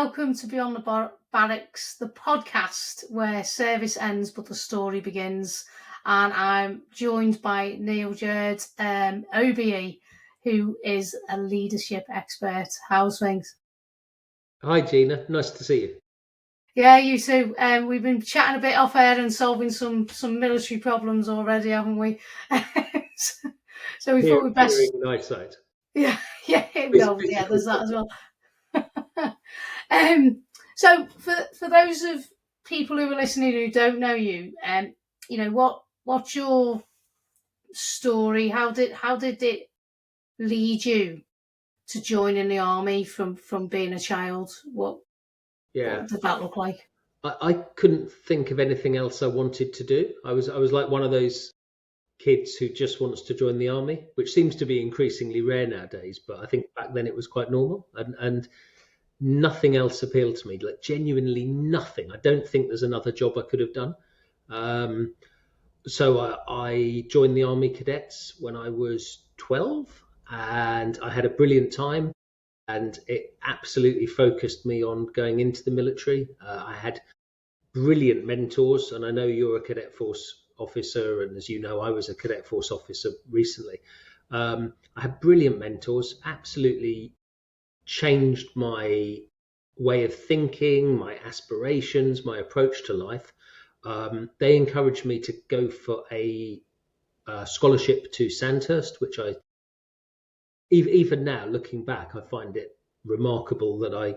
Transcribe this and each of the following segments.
welcome to Beyond the Barracks, the podcast where service ends but the story begins. And I'm joined by Neil Jurd, OBE, who is a leadership expert. How's things? Hi, Gina. Nice to see you. Yeah, you too. We've been chatting a bit off air and solving some military problems already, haven't we? So we thought we'd best. Eyesight. Yeah, well, yeah, there's that as well. So for those of people who are listening who don't know you, what's your story? How did it lead you to joining the army from being a child? What did that look like? I couldn't think of anything else I wanted to do. I was like one of those kids who just wants to join the army, which seems to be increasingly rare nowadays. But I think back then it was quite normal, and nothing else appealed to me. Like genuinely nothing. I don't think there's another job I could have done. So I joined the Army Cadets when I was 12, and I had a brilliant time. And it absolutely focused me on going into the military. I had brilliant mentors, and I know you're a Cadet Force officer, and as you know, I was a Cadet Force officer recently. I had brilliant mentors, absolutely changed my way of thinking, my aspirations, my approach to life. They encouraged me to go for a scholarship to Sandhurst, which I even now looking back, I find it remarkable that I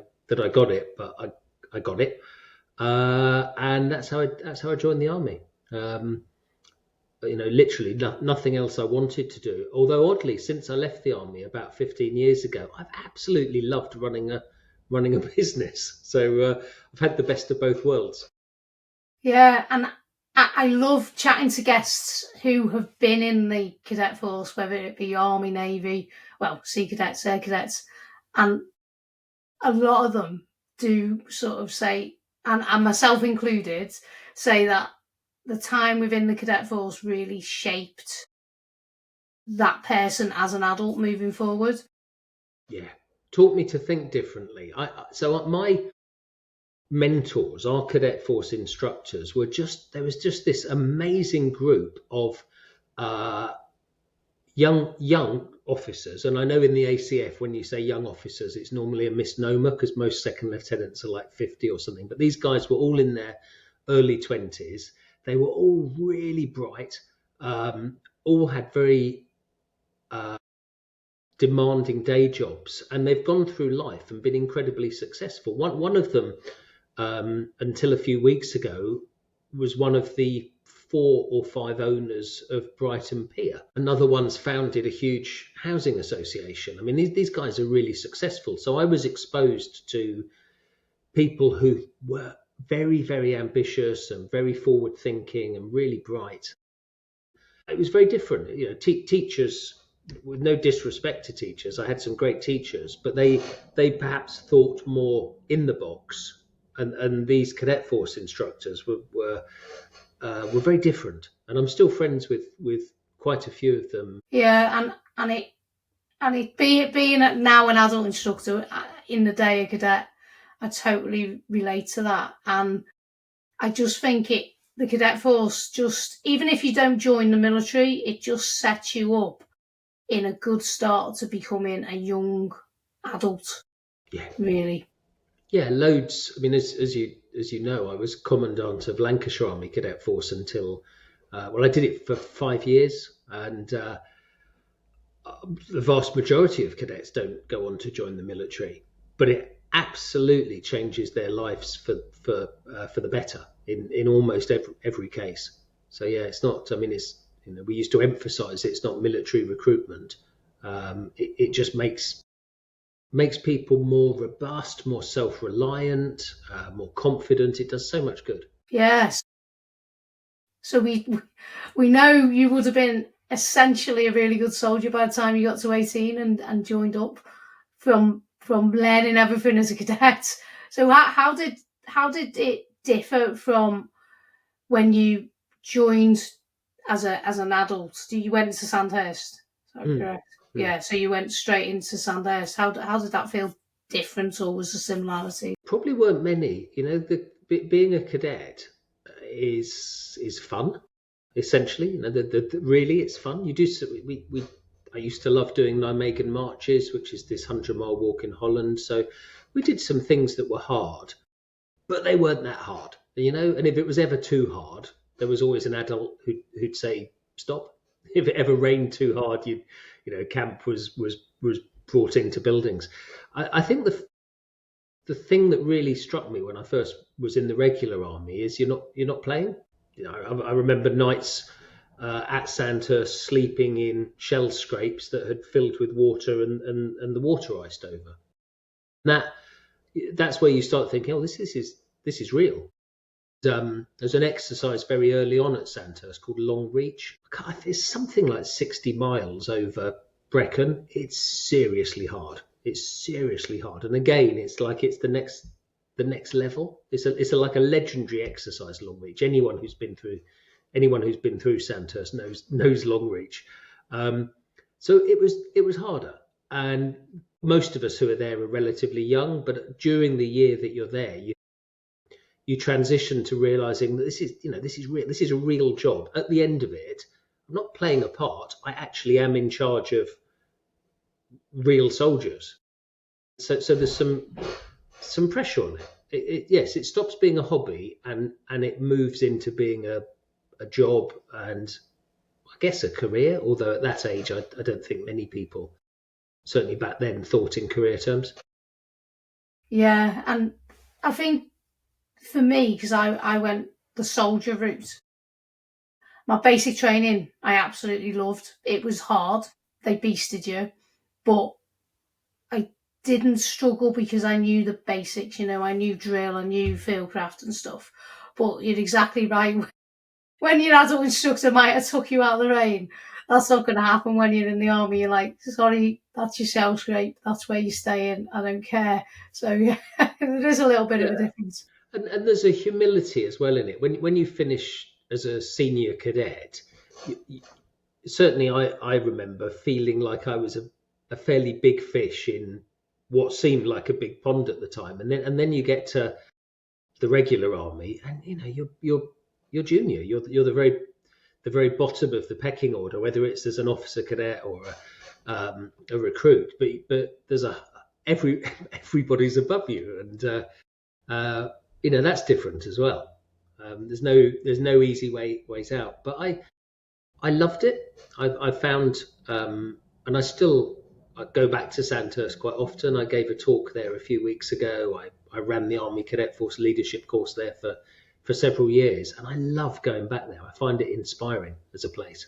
got it, but I got it, and that's how I joined the army. Literally nothing else I wanted to do. Although oddly, since I left the army about 15 years ago, I've absolutely loved running a business. So I've had the best of both worlds. Yeah, and I love chatting to guests who have been in the Cadet Force, whether it be Army, Navy, Sea Cadets, Air Cadets, and a lot of them do sort of say, and myself included, say that the time within the Cadet Force really shaped that person as an adult moving forward. Yeah. Taught me to think differently. So my mentors, our Cadet Force instructors, there was just this amazing group of young officers. And I know in the ACF, when you say young officers, it's normally a misnomer because most second lieutenants are like 50 or something. But these guys were all in their early 20s. They were all really bright, all had very demanding day jobs, and they've gone through life and been incredibly successful. One of them, until a few weeks ago, was one of the 4 or 5 owners of Brighton Pier. Another one's founded a huge housing association. I mean, these guys are really successful. So I was exposed to people who were very, very ambitious and very forward thinking and really bright. It was very different. Teachers, with no disrespect to teachers, I had some great teachers, but they perhaps thought more in the box. And these Cadet Force instructors were very different, and I'm still friends with quite a few of them. Yeah, and it being now an adult instructor in the day a cadet, I totally relate to that, and I just think the Cadet Force, just even if you don't join the military, it just sets you up in a good start to becoming a young adult. Yeah, really. Yeah, loads. I mean, as you know, I was commandant of Lancashire Army Cadet Force until I did it for 5 years, and the vast majority of cadets don't go on to join the military, but it absolutely changes their lives for the better in almost every case. So yeah, it's not. I mean, it's we used to emphasise it's not military recruitment. It just makes people more robust, more self-reliant, more confident. It does so much good. Yes. So we know you would have been essentially a really good soldier by the time you got to 18 and joined up from learning everything as a cadet. So how did it differ from when you joined as an adult? You went to Sandhurst, is that correct? Yeah, so you went straight into Sandhurst. How did that feel different, or was the similarity? probably weren't many. Being a cadet is fun. Essentially, really, it's fun. You do. We I used to love doing Nijmegen marches, which is this 100-mile walk in Holland. So we did some things that were hard, but they weren't that hard, And if it was ever too hard, there was always an adult who'd say stop. If it ever rained too hard, camp was brought into buildings. I think the thing that really struck me when I first was in the regular army is you're not playing. I remember nights at Sandhurst sleeping in shell scrapes that had filled with water and the water iced over. That's where you start thinking, oh, this is real. There's an exercise very early on at Sandhurst called Long Reach. It's something like 60 miles over Brecon. It's seriously hard. And again, it's like it's the next level. It's like a legendary exercise, Long Reach. Anyone who's been through Sandhurst knows Long Reach. So it was harder, and most of us who are there are relatively young. But during the year that you're there, you transition to realizing that this is real. This is a real job. At the end of it, I'm not playing a part. I actually am in charge of real soldiers. So there's some pressure on it. Yes, it stops being a hobby and it moves into being a job and I guess a career. Although at that age, I don't think many people, certainly back then, thought in career terms. Yeah, and I think for me, because I went the soldier route, my basic training I absolutely loved. It was hard. They beasted you, but I didn't struggle because I knew the basics. I knew drill, I knew fieldcraft and stuff. But you're exactly right. When your adult instructor might have took you out of the rain, that's not going to happen when you're in the army. You're like, sorry, that's your shell scrape. That's where you're staying. I don't care. So yeah, there is a little bit of a difference. And there's a humility as well in it. When you finish as a senior cadet, certainly I remember feeling like I was a fairly big fish in what seemed like a big pond at the time, and then you get to the regular army, and you're junior. You're the very bottom of the pecking order, whether it's as an officer cadet or a recruit. But there's everybody's above you, and that's different as well. There's no easy ways out. But I loved it. I found, and I go back to Sandhurst quite often. I gave a talk there a few weeks ago. I ran the Army Cadet Force leadership course there for several years, and I love going back there. I find it inspiring as a place.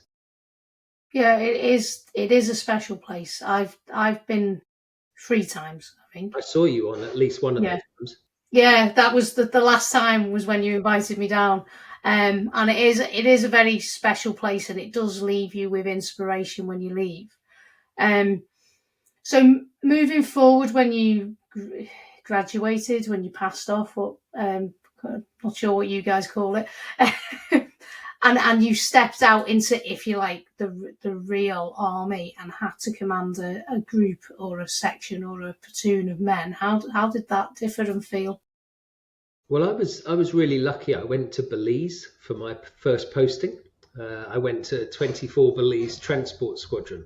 Yeah, it is. It is a special place. I've been 3 times, I think. I saw you on at least one of those times. Yeah, that was the last time was when you invited me down. And it is a very special place, and it does leave you with inspiration when you leave. So moving forward, when you graduated, when you passed off, what not sure what you guys call it, and you stepped out into, if you like, the real army and had to command a group or a section or a platoon of men. How did that differ and feel? Well, I was really lucky. I went to Belize for my first posting. I went to 24 Belize Transport Squadron.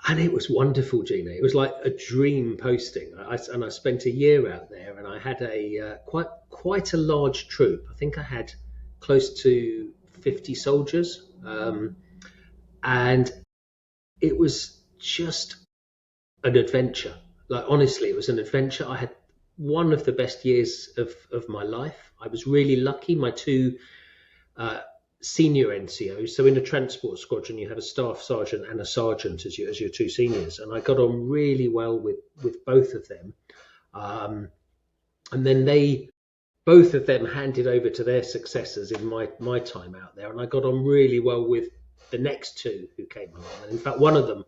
And it was wonderful, Gina. It was like a dream posting. I spent a year out there, and I had a quite a large troop. I think I had close to 50 soldiers, and it was just an adventure. Like, honestly, it was an adventure. I had one of the best years of my life. I was really lucky. My 2 senior NCOs. So in a transport squadron, you have a staff sergeant and a sergeant as your 2 seniors, and I got on really well with both of them. And then both of them handed over to their successors in my time out there, and I got on really well with the next 2 who came along. And in fact, one of them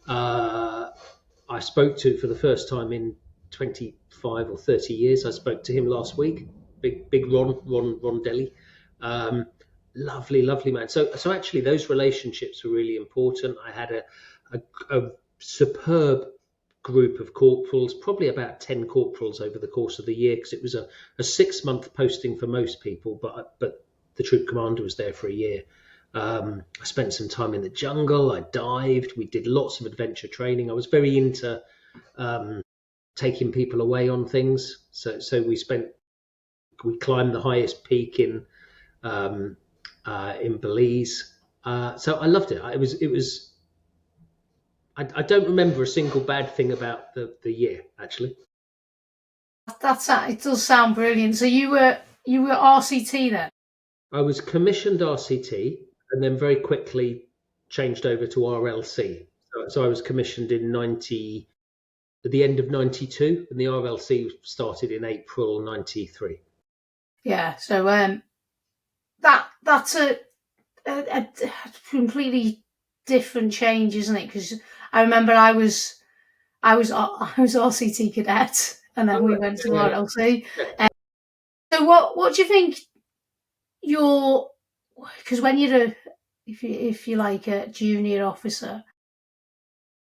I spoke to for the first time in 25 or 30 years. I spoke to him last week. Big Ron Delly. Lovely man. So actually, those relationships were really important. I had a superb group of corporals, probably about 10 corporals over the course of the year, because it was a 6-month posting for most people, but the troop commander was there for a year. I spent some time in the jungle. I dived. We did lots of adventure training. I was very into taking people away on things. So we climbed the highest peak in Belize. So I loved it. It was. I don't remember a single bad thing about the year, actually. It does sound brilliant. So you were RCT then? I was commissioned RCT and then very quickly changed over to RLC. So I was commissioned at the end of 92, and the RLC started in April 93. Yeah. So that's a completely different change, isn't it? Because I remember I was RCT cadet, and then we went to RLC. So what do you think because when you're if you like a junior officer,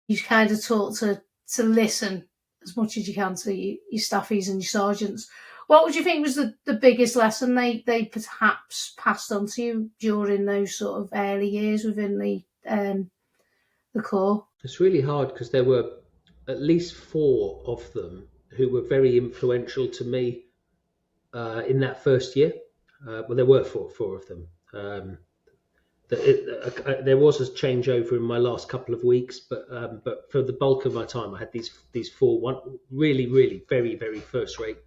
you kind of taught to listen as much as you can to your staffies and your sergeants. What would you think was the biggest lesson they perhaps passed on to you during those sort of early years within the Corps? It's really hard because there were at least 4 of them who were very influential to me in that first year. Well, there were four of them. There was a changeover in my last couple of weeks, but for the bulk of my time, I had these 4 really very very first rate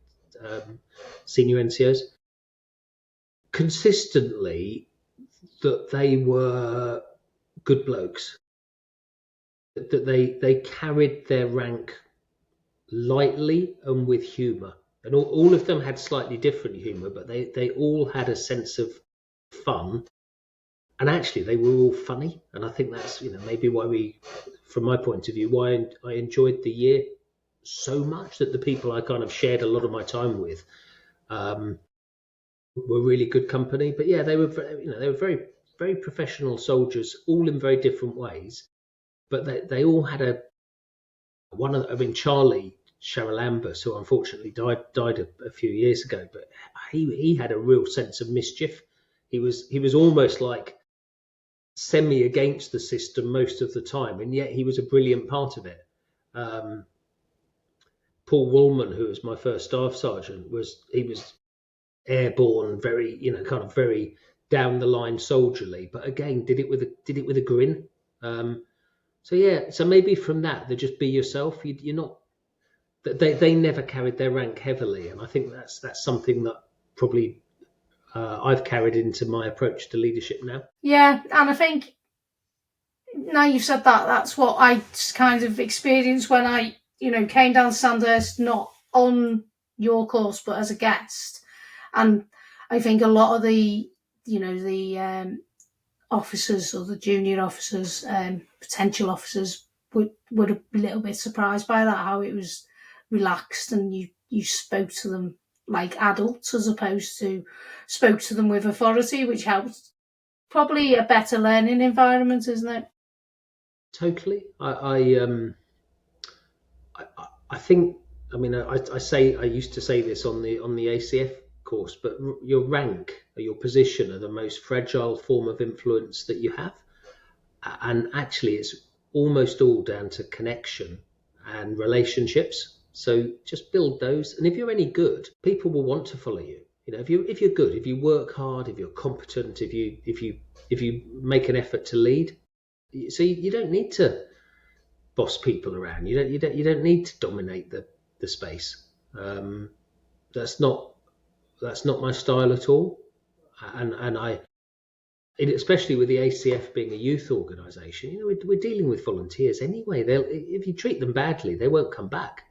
senior NCOs. Consistently, that they were good blokes. That they carried their rank lightly and with humour, and all of them had slightly different humour, but they all had a sense of fun. And actually, they were all funny, and I think that's maybe why from my point of view, why I enjoyed the year so much, that the people I kind of shared a lot of my time with were really good company. But yeah, they were very very professional soldiers, all in very different ways. But they all had Charlie Charalambus, who unfortunately died a few years ago, but he had a real sense of mischief. He was almost like semi against the system most of the time, and yet he was a brilliant part of it. Paul Woolman, who was my first staff sergeant, was airborne, very kind of very down the line soldierly, but again did it with a grin. So maybe from that, they just be yourself. You're not. They never carried their rank heavily, and I think that's something that probably I've carried into my approach to leadership now. Yeah, and I think now you've said that, that's what I kind of experienced when I came down to Sandhurst, not on your course but as a guest. And I think a lot of the officers or the junior officers, potential officers, would have been a little bit surprised by that, how it was relaxed and you spoke to them like adults as opposed to spoke to them with authority, which helped. Probably a better learning environment, isn't it? Totally. I think. I mean, I used to say this on the ACF course, but your rank or your position are the most fragile form of influence that you have, and actually, it's almost all down to connection and relationships. So just build those, and if you're any good, people will want to follow you. If you're good, if you work hard, if you're competent, if you make an effort to lead, so you don't need to boss people around. You don't need to dominate the space. That's not my style at all. And especially with the ACF being a youth organisation, we're dealing with volunteers anyway. If you treat them badly, they won't come back.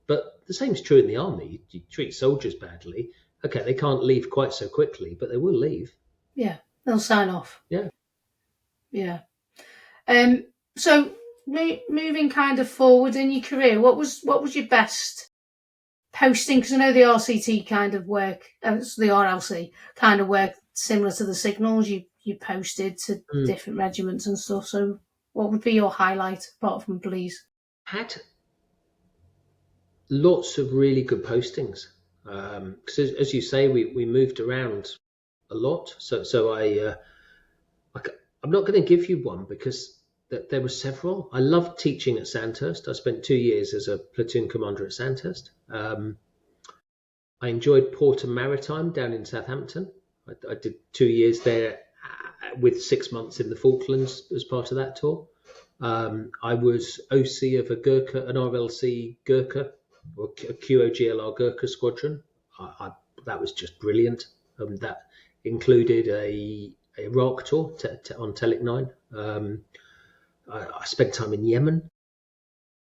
But the same is true in the army. You treat soldiers badly, okay, they can't leave quite so quickly, but they will leave. Yeah, they'll sign off. Yeah. So moving kind of forward in your career, what was your best posting? Because I know the RCT kind of work, the RLC kind of work similar to the signals. You posted to different regiments and stuff. So what would be your highlight apart from police? Had lots of really good postings. Because as you say, we moved around a lot. So I'm not going to give you one because there were several. I loved teaching at Sandhurst. I spent 2 years as a platoon commander at Sandhurst. I enjoyed Port and Maritime down in Southampton. I did 2 years there with 6 months in the Falklands as part of that tour. I was OC of a Gurkha, an RLC Gurkha, or a QOGLR Gurkha squadron. That was just brilliant. That included a Iraq tour on Telic 9. I spent time in Yemen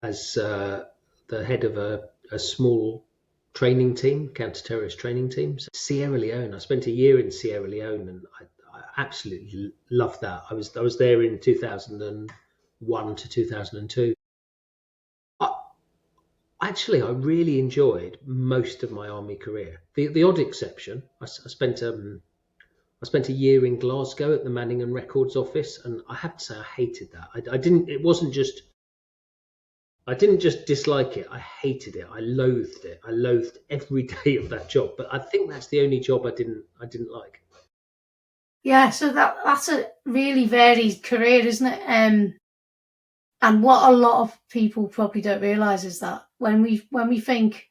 as the head of a small training team, counter-terrorist training team. So Sierra Leone, I spent a year in Sierra Leone, and I absolutely loved that. I was there in 2001 to 2002. Actually, I really enjoyed most of my army career. The odd exception, I spent a year in Glasgow at the Manning and Records office, and I have to say I hated that. I didn't. It wasn't just. I didn't just dislike it. I hated it. I loathed it. I loathed every day of that job. But I think that's the only job I didn't like. Yeah, so that's a really varied career, isn't it? And what a lot of people probably don't realise is that when we think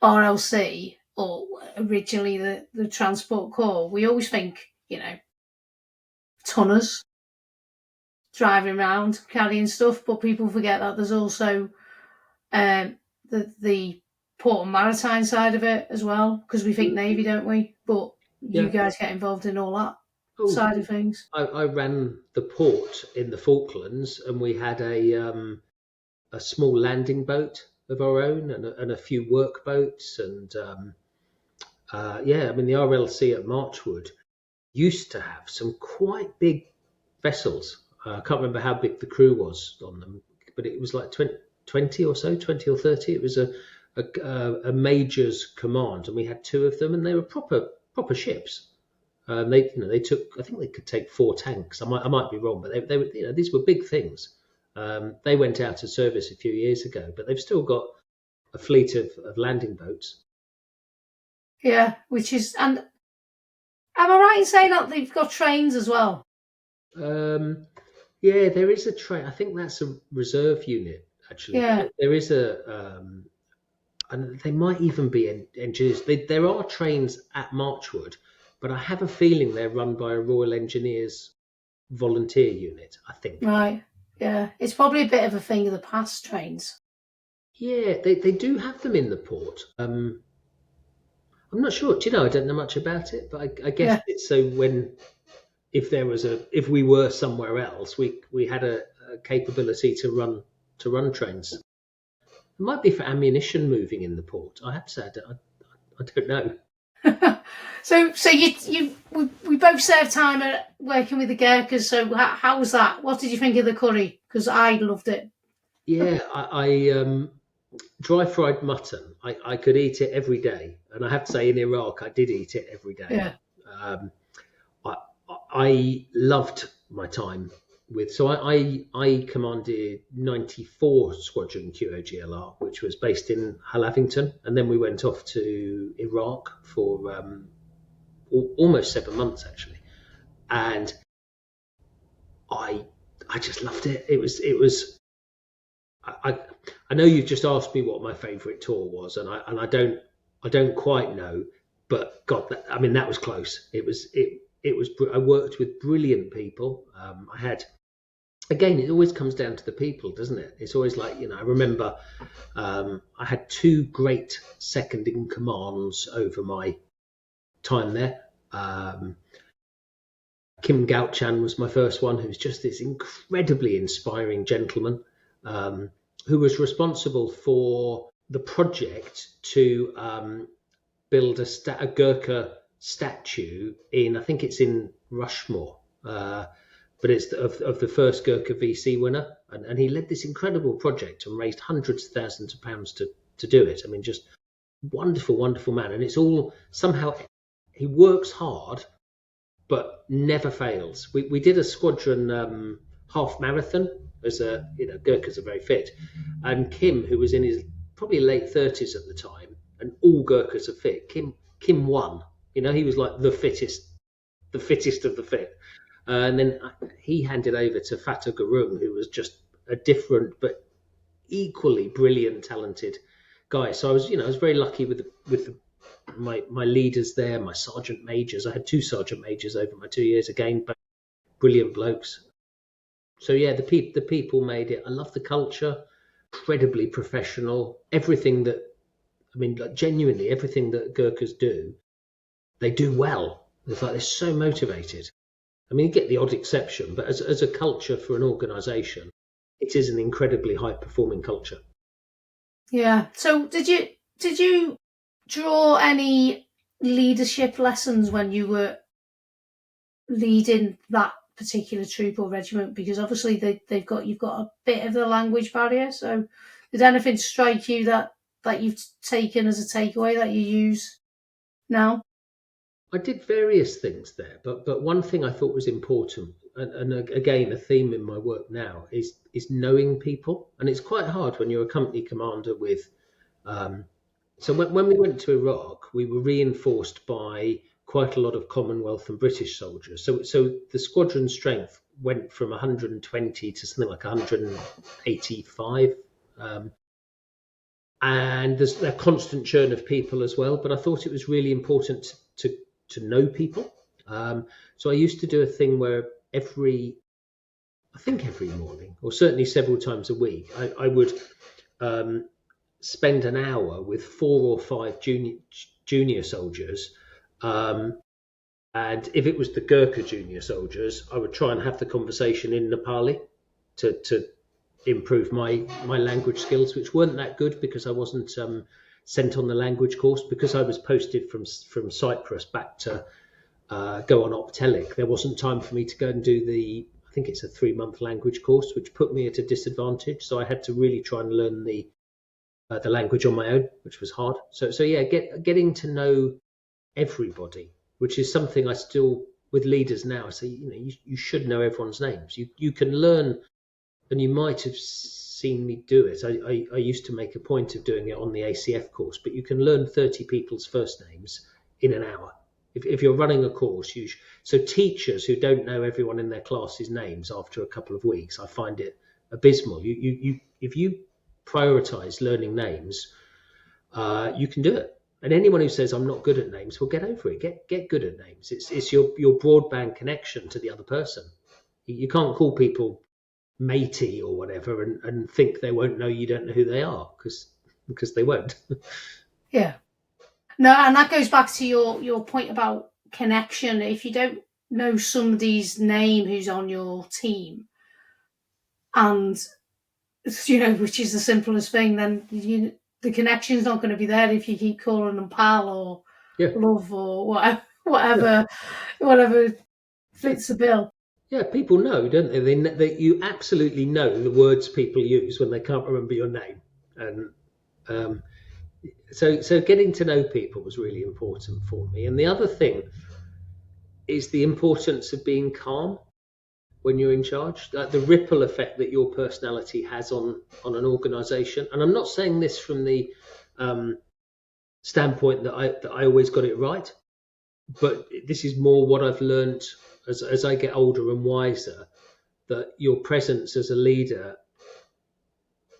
RLC, or originally the Transport Corps, we always think, tonners driving around carrying stuff, but people forget that there's also the port and maritime side of it as well, because we think Navy, don't we? But you guys get involved in all that side of things. I ran the port in the Falklands, and we had a small landing boat of our own and a few work boats. And I mean, the RLC at Marchwood used to have some quite big vessels. I can't remember how big the crew was on them, but it was like 20 or 30. It was a major's command, and we had two of them, and they were proper ships. They took, I think they could take 4 tanks. I might be wrong, but they were, these were big things. They went out of service a few years ago, but they've still got a fleet of landing boats. Yeah, which is, and am I right in saying that they've got trains as well? Yeah, there is a train. I think that's a reserve unit, actually. Yeah. There is and they might even be engineers. There are trains at Marchwood, but I have a feeling they're run by a Royal Engineers volunteer unit, I think. Right, yeah. It's probably a bit of a thing of the past, trains. Yeah, they do have them in the port. I'm not sure. Do you know, I don't know much about it, but I guess it's so if we were somewhere else, we had a capability to run trains. It might be for ammunition moving in the port. I have to say, I don't know. So we both served time at working with the Gurkhas. So how was that? What did you think of the curry? Because I loved it. Yeah, I dry fried mutton. I could eat it every day, and I have to say, in Iraq, I did eat it every day. Yeah. I loved my time with. So I commanded 94 Squadron QOGLR, which was based in Hallavington, and then we went off to Iraq for almost 7 months actually, and I just loved it. It was. I know you've just asked me what my favourite tour was, and I don't quite know, but God, that was close. It was. I worked with brilliant people. I had, again, it always comes down to the people, doesn't it? It's always like, I remember I had 2 great second in commands over my time there. Kim Gauchan was my first one, who was just this incredibly inspiring gentleman, who was responsible for the project to build a Gurkha statue in, I think it's in Rushmore, but it's of the first Gurkha VC winner, and he led this incredible project and raised hundreds of thousands of pounds to do it. I mean, just wonderful man, and it's all somehow he works hard but never fails. We did a squadron half marathon as Gurkhas are very fit, and Kim, who was in his probably late 30s at the time, and all Gurkhas are fit. Kim won. He was like the fittest of the fit. And then he handed over to Fatah Gurung, who was just a different but equally brilliant, talented guy. So I was very lucky with my leaders there, my sergeant majors. I had two sergeant majors over my 2 years again, but brilliant blokes. So yeah, the people made it. I love the culture, incredibly professional. Everything that like genuinely everything that Gurkhas do, they do well. It's like they're so motivated. You get the odd exception, but as a culture for an organisation, it is an incredibly high performing culture. Yeah. So did you draw any leadership lessons when you were leading that particular troop or regiment? Because obviously you've got a bit of the language barrier. So did anything strike you that you've taken as a takeaway that you use now? I did various things there, but one thing I thought was important, and again a theme in my work now, is knowing people, and it's quite hard when you're a company commander with. So when we went to Iraq, we were reinforced by quite a lot of Commonwealth and British soldiers. So the squadron strength went from 120 to something like 185. And there's a constant churn of people as well. But I thought it was really important to know people. So I used to do a thing where every morning, or certainly several times a week, I would spend an hour with 4 or 5 junior soldiers. And if it was the Gurkha junior soldiers, I would try and have the conversation in Nepali to improve my language skills, which weren't that good because I wasn't sent on the language course. Because I was posted from Cyprus back to go on Optelic. There wasn't time for me to go and do I think it's a 3-month language course, which put me at a disadvantage. So I had to really try and learn the language on my own, which was hard. So yeah, getting to know everybody, which is something I still, with leaders now, I say, you should know everyone's names. You can learn, and you might have seen me do it. I used to make a point of doing it on the ACF course, but you can learn 30 people's first names in an hour. If you're running a course, so teachers who don't know everyone in their class's names after a couple of weeks, I find it abysmal. If you prioritize learning names, you can do it. And anyone who says I'm not good at names, well, get over it. Get good at names. It's your broadband connection to the other person. You can't call people matey or whatever and think they won't know you don't know who they are, because they won't. Yeah. No, and that goes back to your point about connection. If you don't know somebody's name who's on your team, and which is the simplest thing, then the connection's not going to be there if you keep calling them pal or love or whatever fits the bill. Yeah, people know, don't they? You absolutely know the words people use when they can't remember your name, and so getting to know people was really important for me. And the other thing is the importance of being calm when you're in charge, like the ripple effect that your personality has on an organisation. And I'm not saying this from the standpoint that I always got it right, but this is more what I've learned as I get older and wiser, that your presence as a leader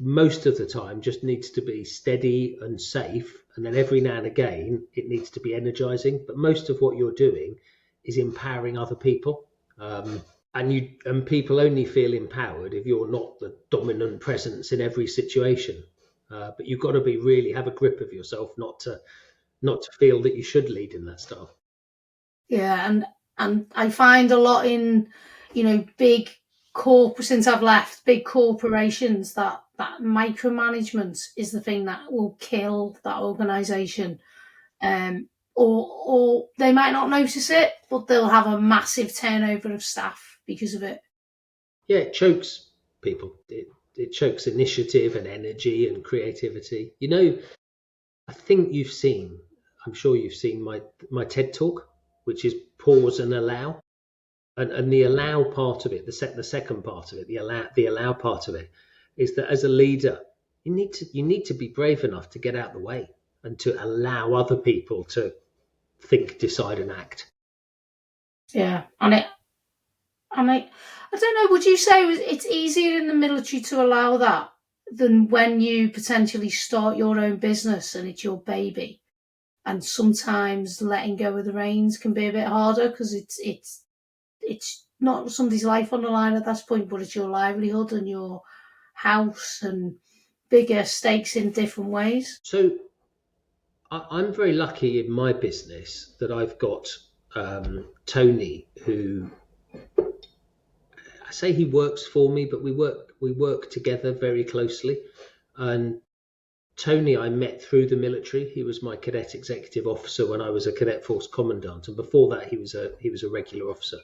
most of the time just needs to be steady and safe, and then every now and again it needs to be energizing. But most of what you're doing is empowering other people, and people only feel empowered if you're not the dominant presence in every situation. But you've got to really have a grip of yourself, not to feel that you should lead in that style. Yeah, and I find a lot in big since I've left big corporations that micromanagement is the thing that will kill that organisation. Or they might not notice it, but they'll have a massive turnover of staff because of it. Yeah, it chokes people. It chokes initiative and energy and creativity. I think I'm sure you've seen my TED talk, which is pause and allow. And the allow part of it, the second part of it, the allow part of it, is that as a leader, you need to be brave enough to get out of the way and to allow other people to think, decide, and act. Yeah, and I don't know. Would you say it's easier in the military to allow that than when you potentially start your own business and it's your baby? And sometimes letting go of the reins can be a bit harder because it's not somebody's life on the line at that point, but it's your livelihood and your house and bigger stakes in different ways. So I'm very lucky in my business that I've got Tony, who I say he works for me, but we work together very closely. And Tony, I met through the military. He was my cadet executive officer when I was a cadet force commandant, and before that, he was a regular officer.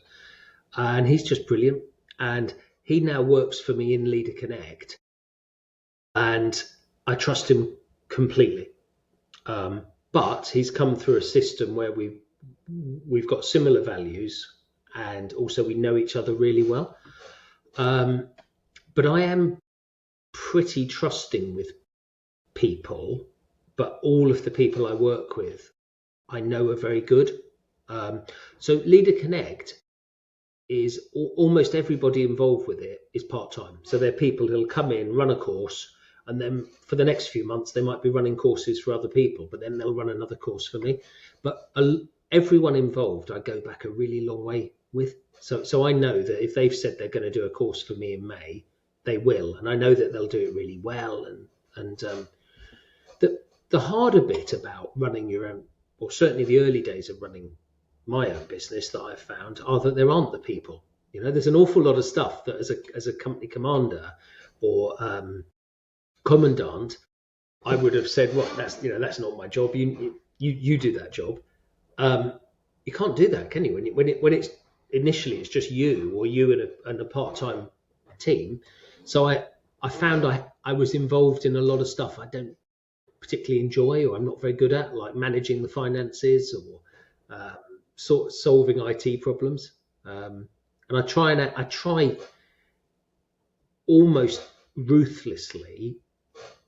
And he's just brilliant. And he now works for me in Leader Connect, and I trust him completely. But he's come through a system where we've got similar values, and also we know each other really well. But I am pretty trusting with people, but all of the people I work with, I know are very good. So Leader Connect is almost everybody involved with it is part-time. So they're people who'll come in, run a course, and then for the next few months, they might be running courses for other people, but then they'll run another course for me. But everyone involved, I go back a really long way with. So I know that if they've said they're going to do a course for me in May, they will. And I know that they'll do it really well. And the harder bit about running your own, or certainly the early days of running my own business that I've found, are that there aren't the people. There's an awful lot of stuff that as a company commander or commandant, I would have said, well, that's not my job. You do that job. You can't do that, can you? When it's initially it's just you or you and a part-time team. So I found I was involved in a lot of stuff I don't particularly enjoy, or I'm not very good at, like managing the finances or sort of solving IT problems. And I try almost ruthlessly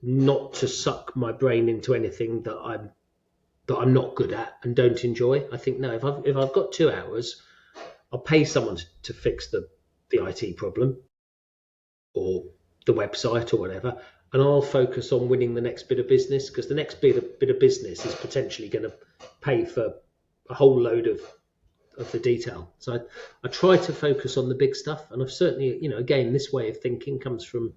not to suck my brain into anything that I'm not good at and don't enjoy. I think, no, if I've got 2 hours, I'll pay someone to fix the IT problem or the website or whatever, and I'll focus on winning the next bit of business, because the next bit of business is potentially going to pay for a whole load of the detail. So I try to focus on the big stuff, and I've certainly, again, this way of thinking comes from,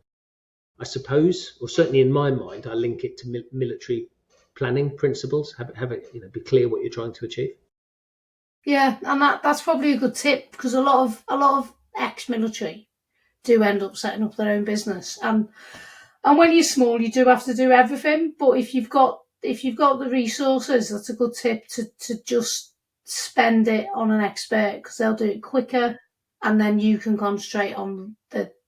I suppose, or certainly in my mind, I link it to military planning principles. Have it, be clear what you're trying to achieve. Yeah, and that's probably a good tip, because a lot of ex-military do end up setting up their own business, and when you're small, you do have to do everything. But if you've got the resources, that's a good tip to just spend it on an expert, because they'll do it quicker, and then you can concentrate on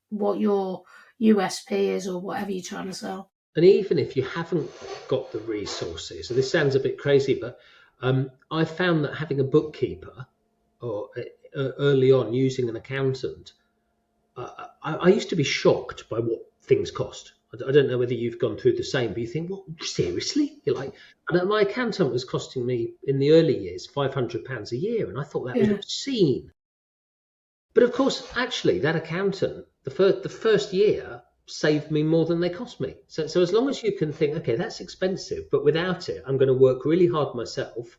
what your USP is or whatever you're trying to sell. And even if you haven't got the resources, so this sounds a bit crazy, but I found that having a bookkeeper or early on using an accountant, I used to be shocked by what things cost. I don't know whether you've gone through the same, but you think, well, seriously? You're like, and my accountant was costing me in the early years £500 a year, and I thought that was obscene. But of course, actually, that accountant, the first year, saved me more than they cost me. So as long as you can think, okay, that's expensive, but without it, I'm going to work really hard myself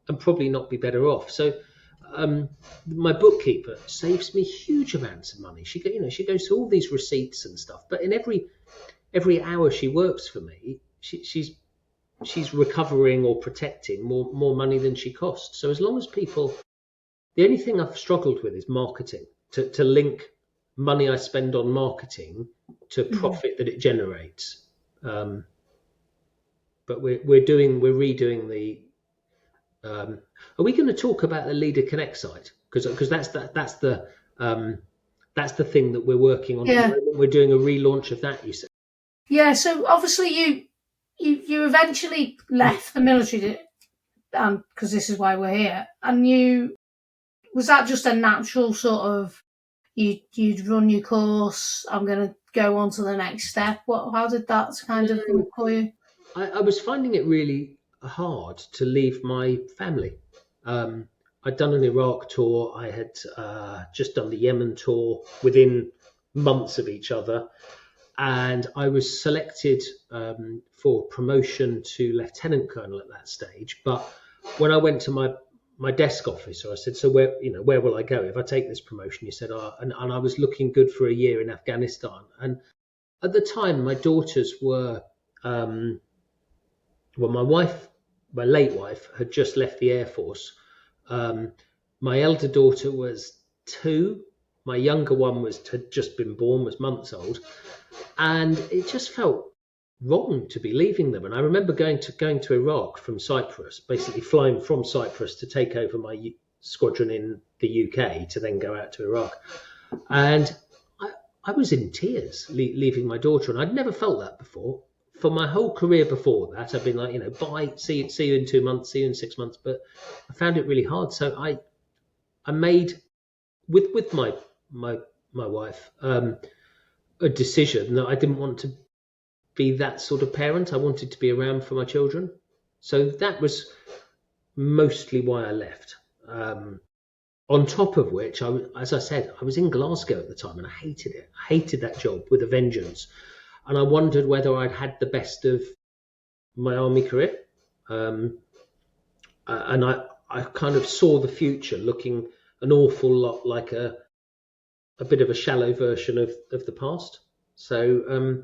and probably not be better off. So my bookkeeper saves me huge amounts of money. She goes through all these receipts and stuff, but in every hour she works for me, she's recovering or protecting more money than she costs. So as long as people, the only thing I've struggled with is marketing, to link money I spend on marketing to profit that it generates. But we're redoing the. Are we going to talk about the Leader Connect site? Because that's the thing that we're working on. Yeah. We're doing a relaunch of that, you said. Yeah. So obviously you eventually left the military, because this is why we're here. And was that just a natural sort of, you'd run your course. I'm going to go on to the next step. How did that kind of look for you? I was finding it really hard to leave my family. I'd done an Iraq tour. I had just done the Yemen tour within months of each other, and I was selected for promotion to lieutenant colonel at that stage. But when I went to my desk officer, I said, "So where will I go if I take this promotion?" He said, and I was looking good for a year in Afghanistan. And at the time, my daughters were, my late wife, had just left the Air Force. My elder daughter was 2. My younger one had just been born, was months old, and it just felt wrong to be leaving them. And I remember going to Iraq from Cyprus, basically flying from Cyprus to take over my squadron in the UK to then go out to Iraq. And I was in tears leaving my daughter, and I'd never felt that before. For my whole career before that, I've been like, bye, see you in 2 months, see you in 6 months. But I found it really hard. So I made with my wife a decision that I didn't want to be that sort of parent. I wanted to be around for my children. So that was mostly why I left. On top of which, as I said, I was in Glasgow at the time and I hated it. I hated that job with a vengeance. And I wondered whether I'd had the best of my army career. And I kind of saw the future looking an awful lot like a bit of a shallow version of the past. So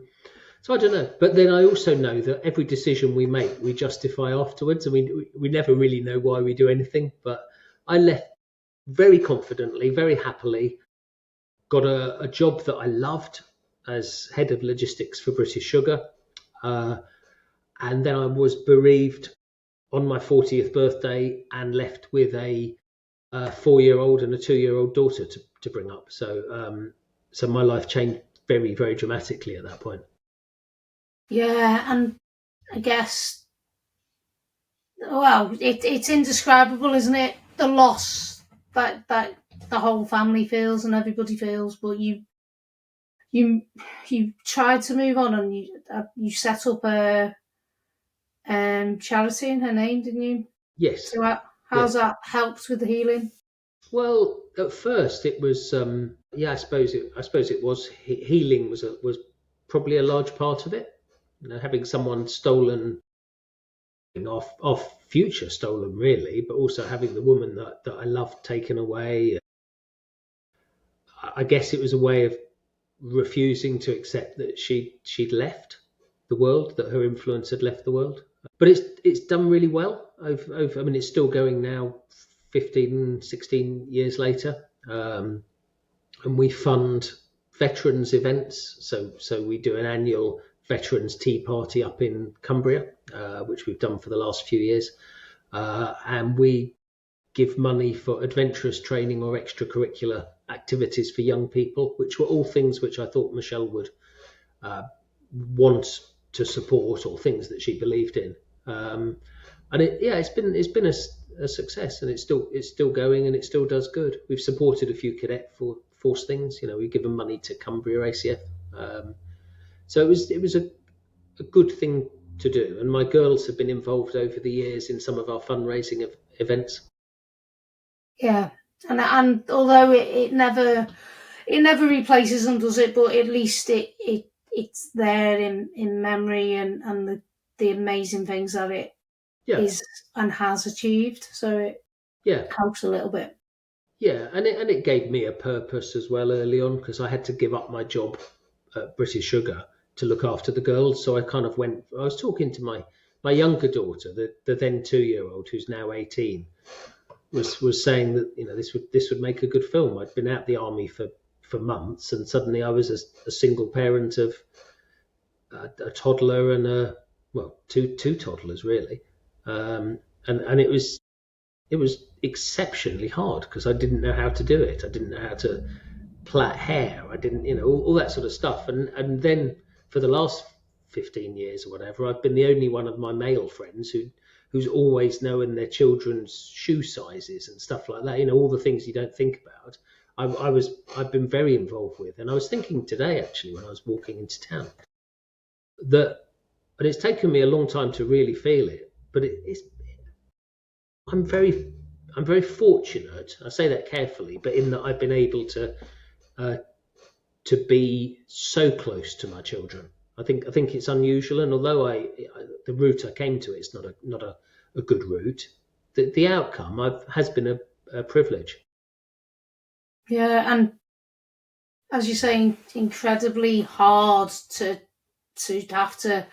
I don't know. But then I also know that every decision we make, we justify afterwards. I mean, we never really know why we do anything. But I left very confidently, very happily, got a job that I loved as head of logistics for British Sugar. And then I was bereaved on my 40th birthday and left with a 4-year-old and a 2-year-old daughter to bring up. So my life changed very, very dramatically at that point. Yeah, and I guess, well, it's indescribable, isn't it? The loss that the whole family feels and everybody feels, but you tried to move on, and you set up a charity in her name, didn't you? Yes. So how's that helped with the healing? Well, at first it was, I suppose it was healing was probably a large part of it. Having someone stolen, off future stolen really, but also having the woman that I loved taken away. I guess it was a way of refusing to accept that she'd left the world, that her influence had left the world. But it's done really well. I mean, it's still going now, 15, 16 years later, and we fund veterans events. So we do an annual veterans tea party up in Cumbria, which we've done for the last few years, and we give money for adventurous training or extracurricular activities for young people, which were all things which I thought Michelle would want to support, or things that she believed in. And it's been a success, and it's still going, and it still does good. We've supported a few cadet force things. We've given money to Cumbria ACF. So it was a good thing to do, and my girls have been involved over the years in some of our fundraising events. Yeah, and although it never replaces them, does it? But at least it's there in memory, and the amazing things that it is and has achieved. So it helps a little bit. Yeah, and it gave me a purpose as well early on, because I had to give up my job at British Sugar to look after the girls. So I kind of I was talking to my younger daughter, the then 2-year-old, who's now 18, was saying that this would make a good film. I'd been out the army for months, and suddenly I was a single parent of a toddler and two toddlers really, and it was exceptionally hard because I didn't know how to do it. I didn't know how to plait hair. I didn't, all that sort of stuff. And then for the last 15 years or whatever, I've been the only one of my male friends who's always knowing their children's shoe sizes and stuff like that. All the things you don't think about. I've been very involved with. And I was thinking today, actually, when I was walking into town, that, and it's taken me a long time to really feel it, but I'm very I'm very fortunate. I say that carefully, but in that I've been able uh, to be so close to my children. I think it's unusual, and although the route I came to it's not a good route, the outcome has been a privilege. Yeah, and as you're saying, incredibly hard to have to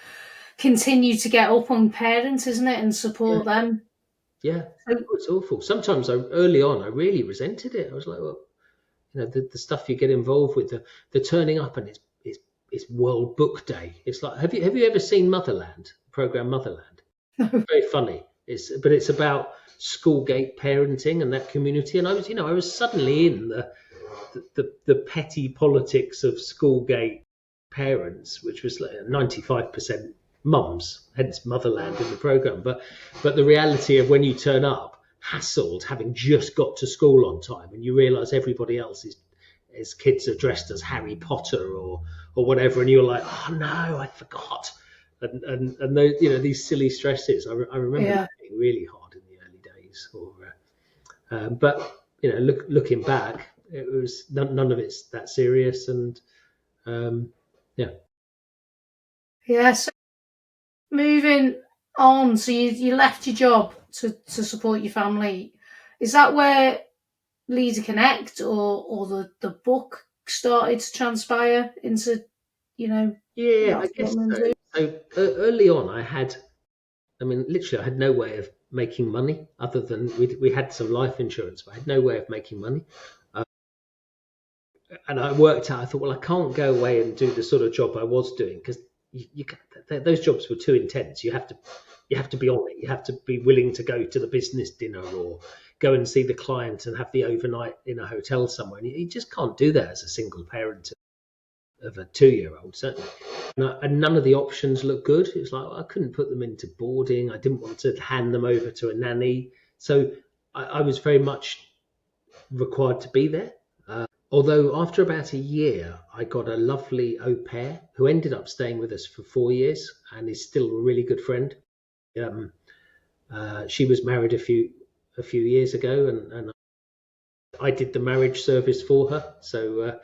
continue to get up on parents, isn't it, and Yeah, support them. yeah, So, it's awful. Sometimes early on I really resented it. I was like, well, the stuff you get involved with, the turning up, and it's World Book Day. It's like, have you ever seen Motherland, program Motherland? Very funny. It's about schoolgate parenting and that community. And I was suddenly in the petty politics of schoolgate parents, which was like 95% mums, hence Motherland in the program. But the reality of when you turn up, hassled, having just got to school on time, and you realise everybody else is kids are dressed as Harry Potter or whatever, and you're like, oh no, I forgot. And those, these silly stresses. I remember yeah. that being really hard in the early days. But looking back, it was none of it's that serious, and yeah. Yeah, so moving on, so you left your job to support your family. Is that where Leader Connect or the book started to transpire into, Yeah, I that's what guess I'm so. doing? So early on, literally, I had no way of making money other than we had some life insurance, but I had no way of making money. And I worked out, I thought, well, I can't go away and do the sort of job I was doing, because those jobs were too intense. You have to be on it. You have to be willing to go to the business dinner or go and see the client and have the overnight in a hotel somewhere. And you just can't do that as a single parent of a 2-year-old, certainly. And none of the options looked good. It's like, I couldn't put them into boarding. I didn't want to hand them over to a nanny. So I was very much required to be there. Although after about a year, I got a lovely au pair who ended up staying with us for 4 years and is still a really good friend. Um, she was married a few years ago, and I did the marriage service for her. So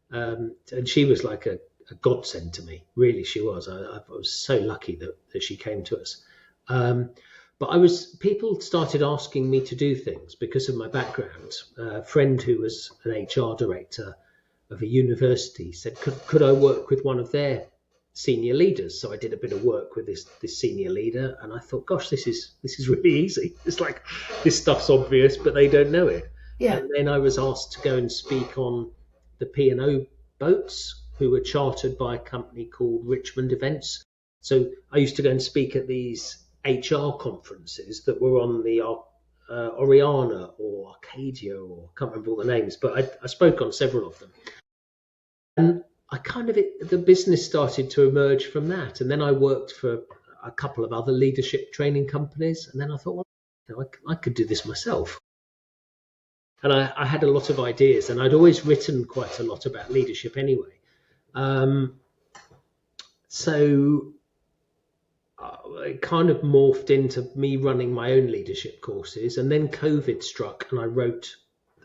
and she was like a godsend to me. Really, she was. I was so lucky that she came to us. Um, but people started asking me to do things because of my background. A friend who was an HR director of a university said, could I work with one of their senior leaders? So I did a bit of work with this senior leader, and I thought, gosh, this is really easy. It's like, this stuff's obvious, but they don't know it. Yeah, And then I was asked to go and speak on the P&O boats, who were chartered by a company called Richmond Events. So I used to go and speak at these HR conferences that were on the Oriana or Arcadia, or I can't remember all the names, but I spoke on several of them. And the business started to emerge from that. And then I worked for a couple of other leadership training companies. And then I thought, well, I could do this myself. And I had a lot of ideas, and I'd always written quite a lot about leadership anyway. So it kind of morphed into me running my own leadership courses, and then COVID struck, and I wrote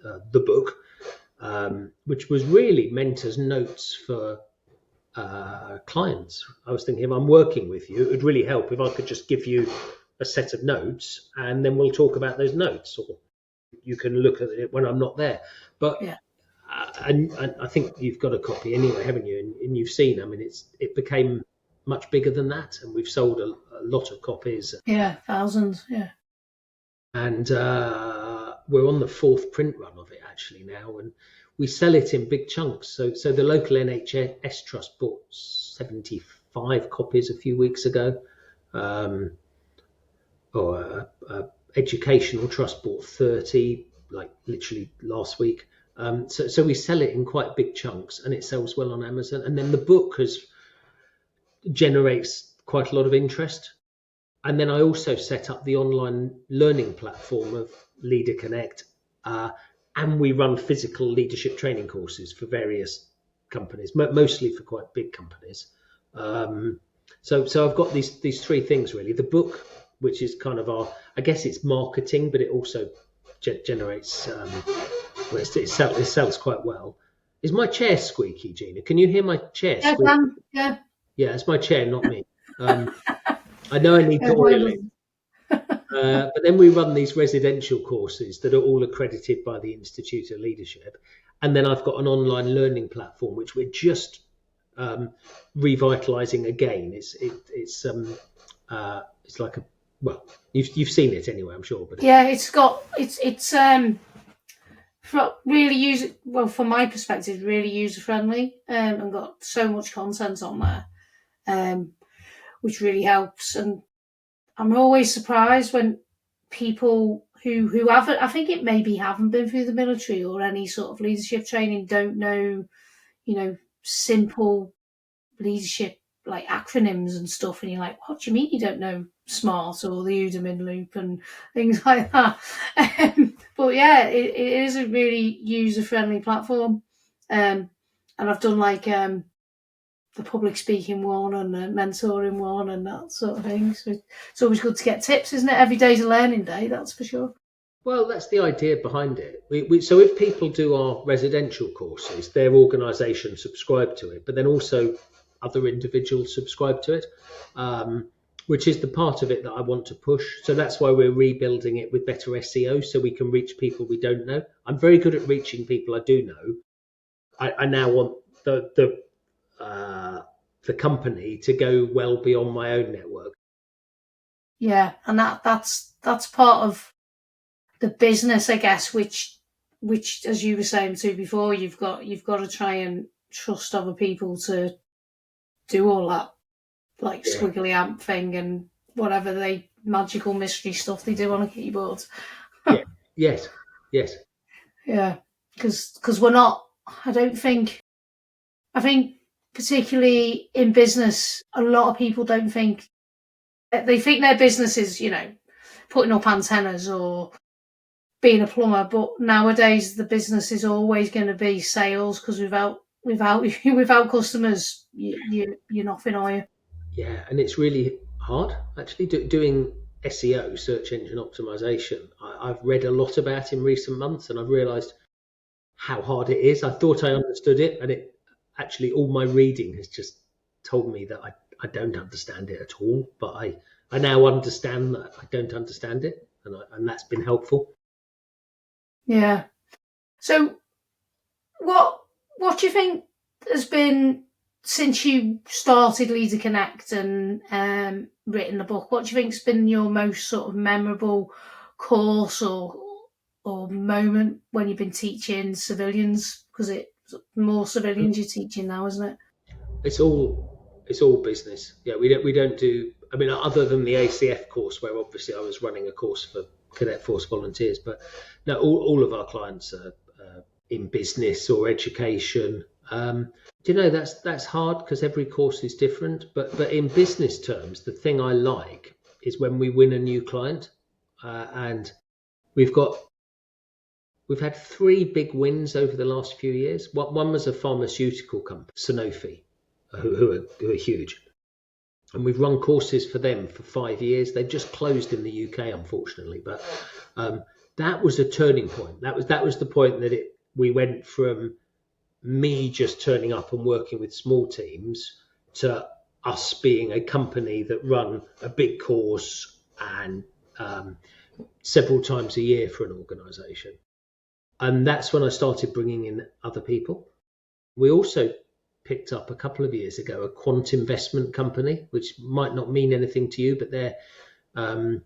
the book, which was really meant as notes for clients. I was thinking, if I'm working with you, it would really help if I could just give you a set of notes, and then we'll talk about those notes, or you can look at it when I'm not there. But yeah, and I think you've got a copy anyway, haven't you? And you've seen. It became much bigger than that, and we've sold a lot of copies. yeah, thousands, yeah. And we're on the 4th print run of it actually now, and we sell it in big chunks. So the local NHS trust bought 75 copies a few weeks ago, or educational trust bought 30, like literally last week. So we sell it in quite big chunks, and it sells well on Amazon. And then the book generates quite a lot of interest. And then I also set up the online learning platform of Leader Connect, and we run physical leadership training courses for various companies, mostly for quite big companies. So I've got these three things really. The book, which is kind of I guess it's marketing, but it also generates, it sells quite well. Is my chair squeaky, Gina? Can you hear my chair squeak? Yeah. Yeah, it's my chair, not me. I know I need to oil it. But then we run these residential courses that are all accredited by the Institute of Leadership. And then I've got an online learning platform, which we're just revitalizing again. It's like you've seen it anyway, I'm sure. But yeah, it's really from my perspective, really user friendly, and got so much content on there, which really helps. And I'm always surprised when people who haven't, I think it maybe haven't been through the military or any sort of leadership training, don't know, simple leadership like acronyms and stuff, and you're like, what do you mean you don't know SMART or the Udemy loop and things like that? But yeah, it is a really user-friendly platform, and I've done like the public speaking one and the mentoring one and that sort of thing. So it's always good to get tips, isn't it? Every day's a learning day, that's for sure. Well, that's the idea behind it. So if people do our residential courses, their organisation subscribe to it, but then also other individuals subscribe to it, which is the part of it that I want to push. So that's why we're rebuilding it with better SEO, so we can reach people we don't know. I'm very good at reaching people I do know. I now want the company to go well beyond my own network. Yeah, and that's part of the business, I guess, which as you were saying too before, you've got to try and trust other people to do all that like squiggly amp thing and whatever they magical mystery stuff they do on a keyboard. Yes. Yeah, because we're not. I think particularly in business, a lot of people don't think. They think their business is, putting up antennas or being a plumber, but nowadays the business is always going to be sales, because without customers, you're nothing, are you? Yeah, and it's really hard actually doing SEO, search engine optimization. I've read a lot about in recent months, and I've realised how hard it is. I thought I understood it, and it actually all my reading has just told me that I don't understand it at all. But I now understand that I don't understand it, and that's been helpful. Yeah. So, what do you think has been, since you started Leader Connect and written the book? What do you think's been your most sort of memorable course or moment when you've been teaching civilians? Because it's more civilians you're teaching now, isn't it? It's all business. Yeah, we don't do. I mean, other than the ACF course, where obviously I was running a course for Cadet Force volunteers, but no, all of our clients are in business or education. That's hard because every course is different. But in business terms, the thing I like is when we win a new client, and we've had three big wins over the last few years. One was a pharmaceutical company, Sanofi, who are huge. And we've run courses for them for 5 years. They've just closed in the UK, unfortunately. But that was a turning point. That was the point that we went from me just turning up and working with small teams to us being a company that run a big course and several times a year for an organisation. And that's when I started bringing in other people. We also picked up a couple of years ago a quant investment company, which might not mean anything to you, but they're and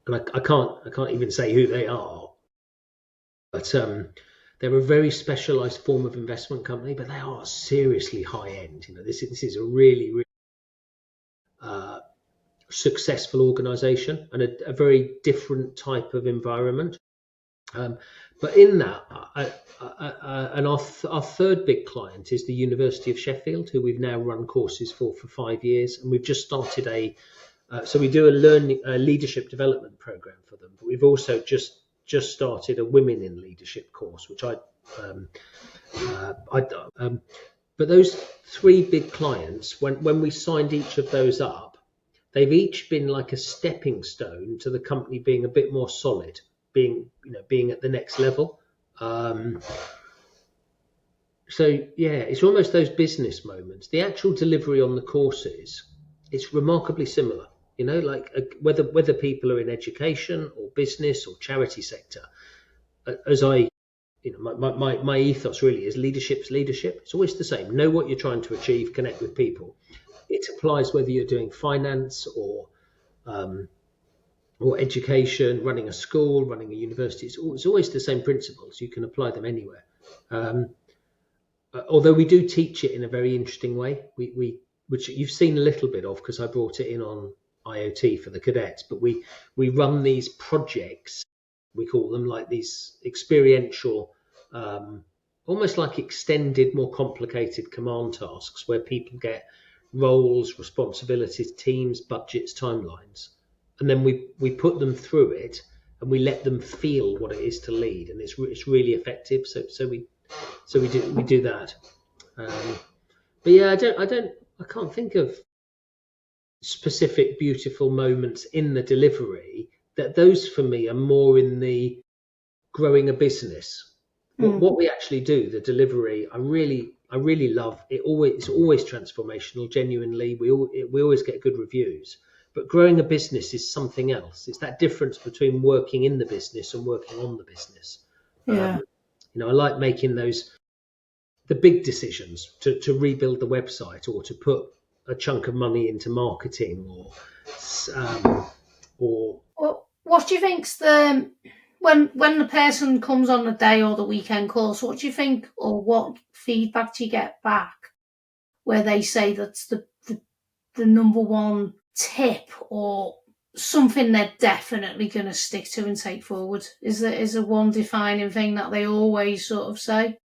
I can't even say who they are, but they're a very specialized form of investment company, but they are seriously high end. This is a really successful organization and a very different type of environment. But in that, and our third big client is the University of Sheffield, who we've now run courses for 5 years, and we've just started so we do a leadership development program for them. But we've also just just started a Women in Leadership course, which um, I but those three big clients, when we signed each of those up, they've each been like a stepping stone to the company being a bit more solid, being at the next level. So yeah, it's almost those business moments. The actual delivery on the courses, it's remarkably similar. Like whether people are in education or business or charity sector, as I, my ethos really is leadership's leadership. It's always the same. Know what you're trying to achieve, connect with people. It applies whether you're doing finance or education, running a school, running a university. It's always the same principles. You can apply them anywhere. Although we do teach it in a very interesting way, which you've seen a little bit of because I brought it in on IoT for the cadets, but we run these projects, we call them, like these experiential, almost like extended, more complicated command tasks where people get roles, responsibilities, teams, budgets, timelines, and then we put them through it and we let them feel what it is to lead, and it's really effective. So we do that. But yeah, I can't think of specific beautiful moments in the delivery. That those for me are more in the growing a business. What we actually do, the delivery, I really love it. It's always transformational. Genuinely, we always get good reviews. But growing a business is something else. It's that difference between working in the business and working on the business. Yeah. I like making the big decisions to rebuild the website or to put a chunk of money into marketing or Well, what do you think's when the person comes on the day or the weekend course? What do you think, or what feedback do you get back where they say that's the number one tip or something they're definitely going to stick to and take forward? Is there one defining thing that they always sort of say?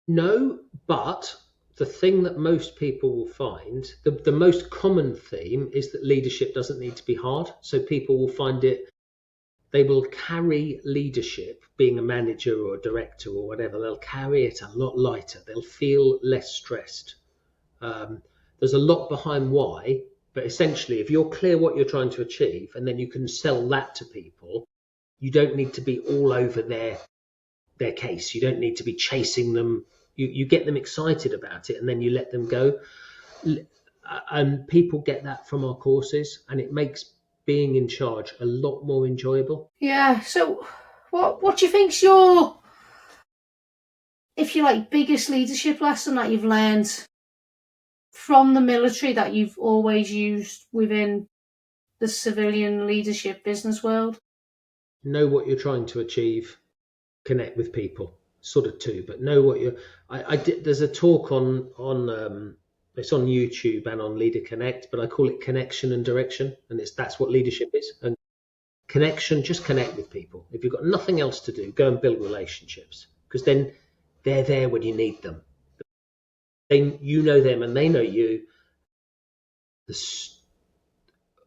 No, but the thing that most people will find, the most common theme is that leadership doesn't need to be hard. So people will find they will carry leadership, being a manager or a director or whatever, they'll carry it a lot lighter. They'll feel less stressed. There's a lot behind why, but essentially, if you're clear what you're trying to achieve and then you can sell that to people, you don't need to be all over their case. You don't need to be chasing them. You get them excited about it and then you let them go. And people get that from our courses, and it makes being in charge a lot more enjoyable. Yeah. So, what do you think's your, if you like, biggest leadership lesson that you've learned from the military that you've always used within the civilian leadership business world? Know what you're trying to achieve, connect with people, sort of too, but know what you're. I did. There's a talk on it's on YouTube and on Leader Connect, but I call it connection and direction, and that's what leadership is. And connection, just connect with people. If you've got nothing else to do, go and build relationships, because then they're there when you need them. You know them and they know you.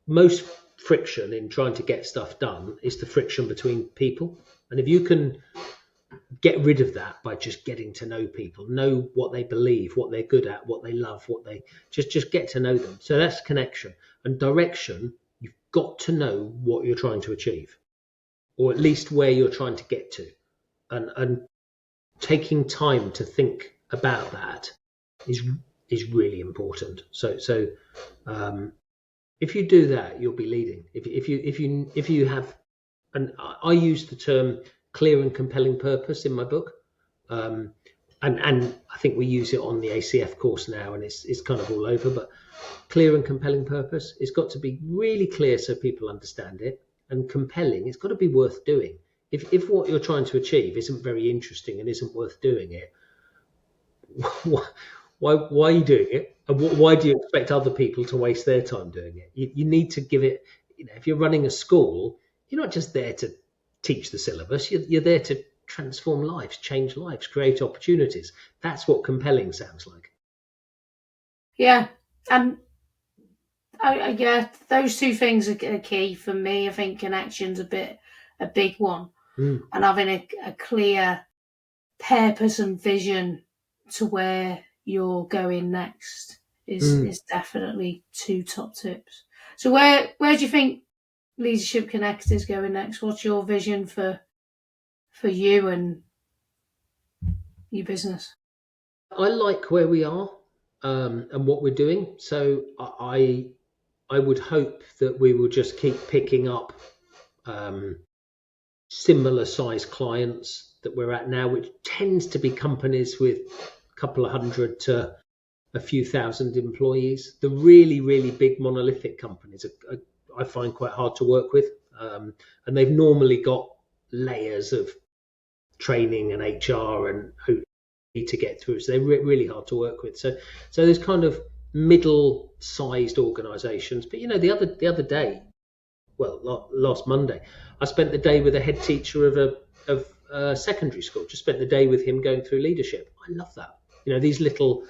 Most friction in trying to get stuff done is the friction between people, and if you can get rid of that by just getting to know people, know what they believe, what they're good at, what they love, what they just get to know them. So that's connection. And direction, you've got to know what you're trying to achieve, or at least where you're trying to get to, and taking time to think about that is really important. So if you do that, you'll be leading. If you have, and I use the term clear and compelling purpose in my book, and I think we use it on the ACF course now, and it's kind of all over. But clear and compelling purpose, it's got to be really clear so people understand it, and compelling, it's got to be worth doing. If what you're trying to achieve isn't very interesting and isn't worth doing it, why are you doing it? And why do you expect other people to waste their time doing it? You need to give it. If you're running a school, you're not just there to teach the syllabus. You're there to transform lives, change lives, create opportunities. That's what compelling sounds like. Yeah, and yeah, those two things are key for me. I think connection's a big one. and having a clear purpose and vision to where you're going next is definitely 2 top tips. So where do you think Leadership Connect is going next? What's your vision for you and your business? I like where we are and what we're doing. So I would hope that we will just keep picking up similar size clients that we're at now, which tends to be companies with a couple of hundred to a few thousand employees. The really, really big monolithic companies I find quite hard to work with. And they've normally got layers of training and HR and who need to get through. So they're really hard to work with. So there's kind of middle-sized organisations. But the other day, well, last Monday, I spent the day with a head teacher of a secondary school. Just spent the day with him going through leadership. I love that. These little,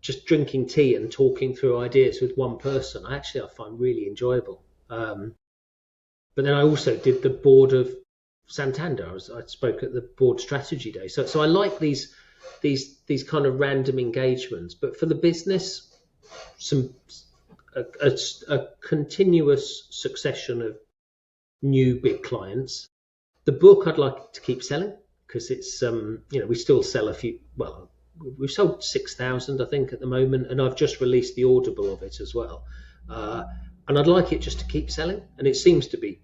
just drinking tea and talking through ideas with one person. I find really enjoyable. But then I also did the board of Santander. I spoke at the board strategy day. So I like these kind of random engagements. But for the business, a continuous succession of new big clients. The book I'd like to keep selling because it's we still sell a few. Well, we've sold 6,000 I think at the moment, and I've just released the Audible of it as well. And I'd like it just to keep selling, and it seems to be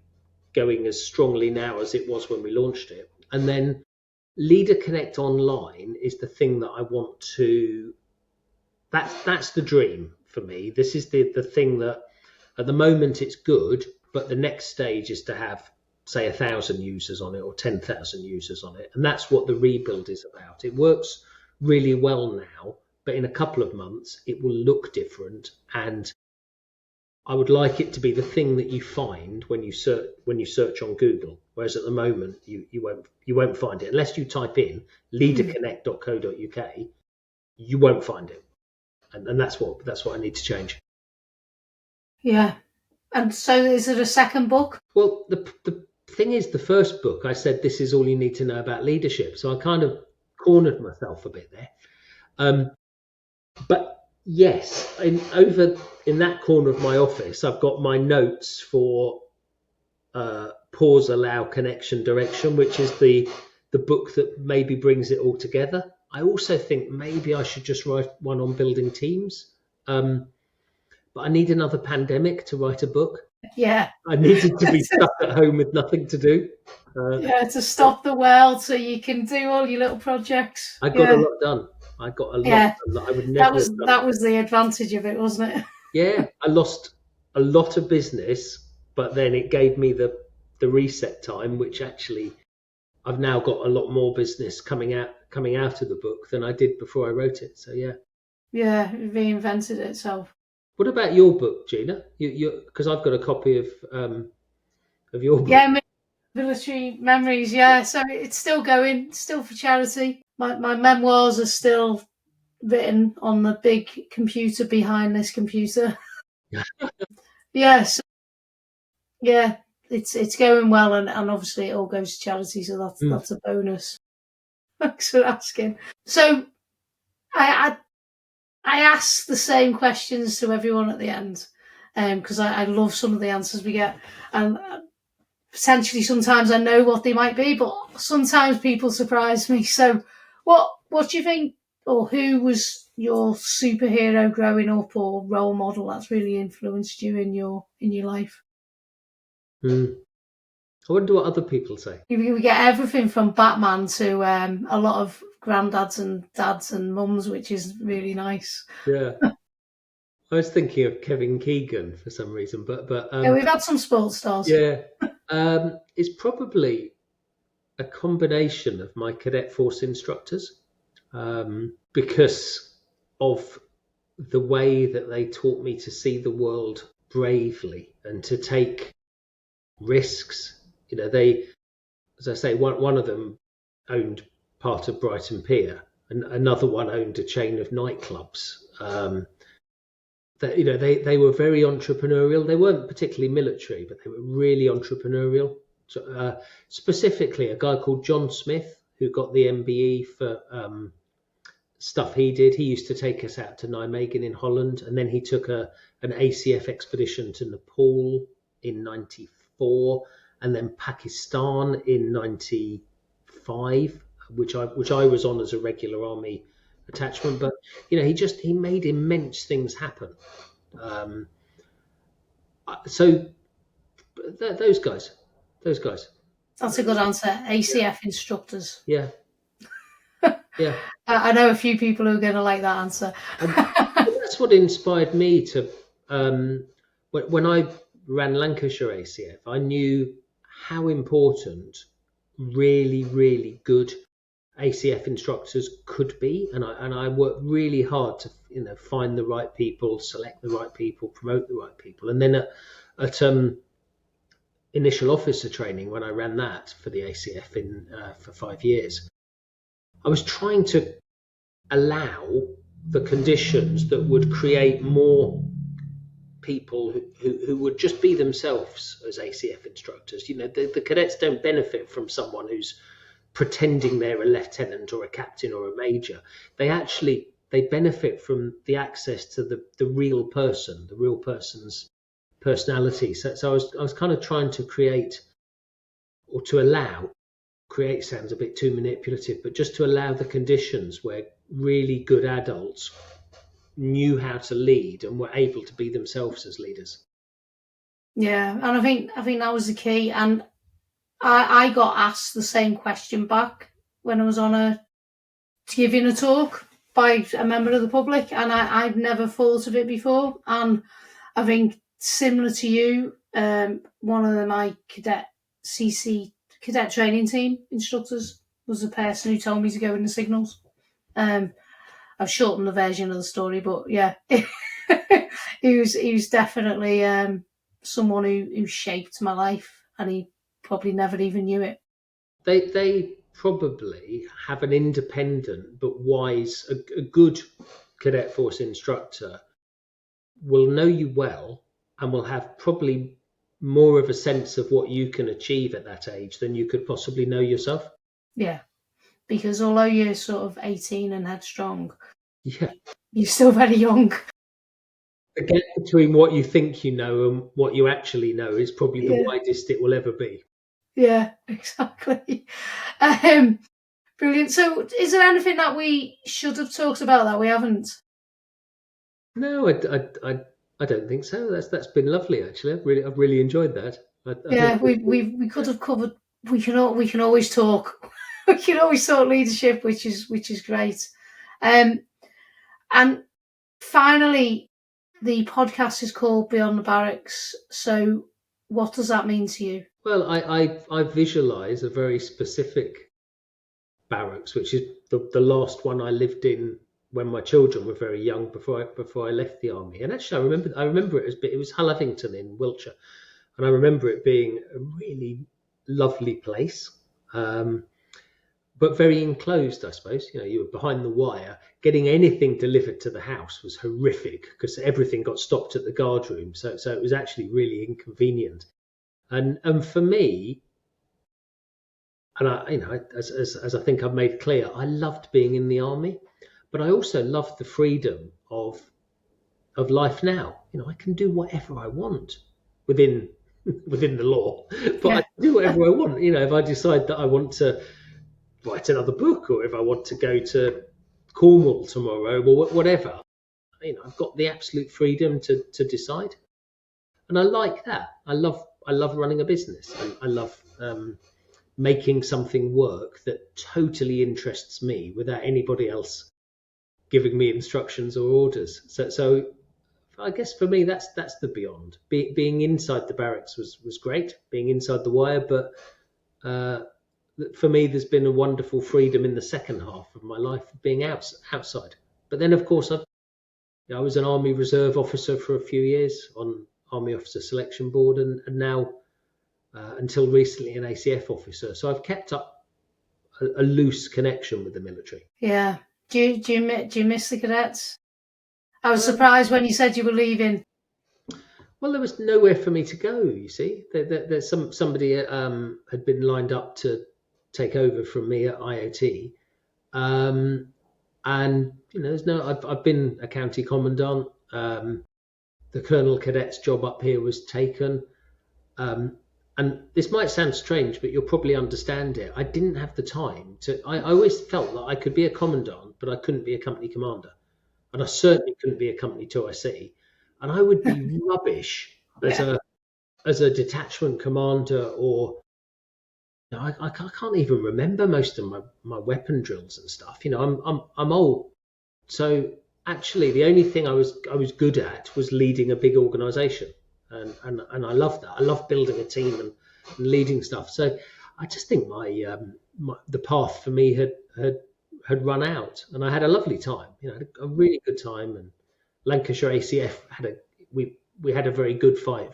going as strongly now as it was when we launched it. And then Leader Connect Online is the thing that I want to. That's the dream for me. This is the thing that at the moment it's good, but the next stage is to have, say, 1,000 users on it or 10,000 users on it. And that's what the rebuild is about. It works really well now, but in a couple of months it will look different. And I would like it to be the thing that you find when you search on Google. Whereas at the moment you won't find it unless you type in leaderconnect.co.uk. You won't find it. And that's what I need to change. Yeah. And so is it a second book? Well, the thing is, the first book, I said, this is all you need to know about leadership. So I kind of cornered myself a bit there. But yes, over in that corner of my office, I've got my notes for Pause, Allow, Connection, Direction, which is the book that maybe brings it all together. I also think maybe I should just write one on building teams. But I need another pandemic to write a book. Yeah. I needed to be stuck at home with nothing to do. To stop the world so you can do all your little projects. I got a lot done. I got a lot done that I would never have done. That was the advantage of it, wasn't it? Yeah, I lost a lot of business, but then it gave me the reset time, which actually I've now got a lot more business coming out of the book than I did before I wrote it. So yeah. Yeah, it reinvented itself. What about your book, Gina? You because I've got a copy of your book. Yeah, Military Memories. Yeah, so it's still going, still for charity. My memoirs are still written on the big computer behind this computer. Yes. Yeah, it's going well, and obviously it all goes to charity, so that's a bonus. Thanks for asking. So I ask the same questions to everyone at the end, because I love some of the answers we get, and potentially sometimes I know what they might be, but sometimes people surprise me. So what do you think, or who was your superhero growing up, or role model that's really influenced you in your life? I wonder what other people say. We get everything from Batman to a lot of granddads and dads and mums, which is really nice. Yeah. I was thinking of Kevin Keegan for some reason, but yeah, we've had some sports stars. Yeah, it's probably a combination of my cadet force instructors, because of the way that they taught me to see the world bravely and to take risks. They, as I say, one of them owned part of Brighton Pier, and another one owned a chain of nightclubs. They were very entrepreneurial. They weren't particularly military, but they were really entrepreneurial. specifically a guy called John Smith, who got the MBE for stuff he did. He used to take us out to Nijmegen in Holland, and then he took an ACF expedition to Nepal in '94, and then Pakistan in '95, which I was on as a regular army attachment. But he made immense things happen. So those guys. That's a good answer. ACF instructors. Yeah. Yeah. I know a few people who are going to like that answer. That's what inspired me to, when I ran Lancashire ACF, I knew how important really, really good ACF instructors could be, and I worked really hard to find the right people, select the right people, promote the right people, and then at initial officer training, when I ran that for the ACF for 5 years, I was trying to allow the conditions that would create more people who would just be themselves as ACF instructors. The cadets don't benefit from someone who's pretending they're a lieutenant or a captain or a major. They benefit from the access to the real person, the real person's personality. So I was kind of trying to create sounds a bit too manipulative, but just to allow the conditions where really good adults knew how to lead and were able to be themselves as leaders. Yeah, and I think that was the key. And I got asked the same question back when I was giving a talk by a member of the public, and I'd never thought of it before. And I think similar to you, one of my cadet training team instructors was the person who told me to go in the signals. I've shortened the version of the story, but yeah, he was definitely someone who shaped my life, and he probably never even knew it. They probably have an independent but wise, a good cadet force instructor will know you well and will have probably more of a sense of what you can achieve at that age than you could possibly know yourself. Yeah, because although you're sort of 18 and headstrong, yeah, you're still very young. The gap between what you think you know and what you actually know is probably the widest it will ever be. Yeah, exactly. Brilliant. So is there anything that we should have talked about that we haven't? No, I don't think so. That's been lovely, actually. I've really enjoyed that. We could have covered. We can always talk. We can always talk leadership, which is great. And finally, the podcast is called Beyond the Barracks. So, what does that mean to you? Well, I visualise a very specific barracks, which is the last one I lived in when my children were very young, before I left the army. And actually, I remember it was Hullavington in Wiltshire, and I remember it being a really lovely place, but very enclosed, I suppose. You were behind the wire. Getting anything delivered to the house was horrific because everything got stopped at the guard room. So it was actually really inconvenient. And for me, and as I think I've made clear, I loved being in the army, but I also loved the freedom of life now. I can do whatever I want within the law, but I can do whatever I want. If I decide that I want to write another book, or if I want to go to Cornwall tomorrow, or whatever, I've got the absolute freedom to decide, and I like that. I love running a business. I love making something work that totally interests me without anybody else giving me instructions or orders. So I guess for me, that's the beyond. Being inside the barracks was great, being inside the wire, but for me, there's been a wonderful freedom in the second half of my life of being outside. But then, of course, I was an Army Reserve officer for a few years on Army Officer Selection Board, and now, until recently, an ACF officer. So I've kept up a loose connection with the military. Yeah. Do you miss the cadets? I was surprised when you said you were leaving. Well, there was nowhere for me to go. You see, there's somebody had been lined up to take over from me at IOT, and there's no. I've been a county commandant. The colonel cadet's job up here was taken, and this might sound strange, but you'll probably understand it. I didn't have the time to. I always felt that I could be a commandant, but I couldn't be a company commander, and I certainly couldn't be a company 2IC, and I would be rubbish as Yeah. a detachment commander, or I can't even remember most of my weapon drills and stuff. I'm old, so actually the only thing I was good at was leading a big organisation, and I love that. I love building a team and leading stuff. So I just think the path for me had run out, and I had a lovely time. Had a really good time, and Lancashire ACF we had a very good fight.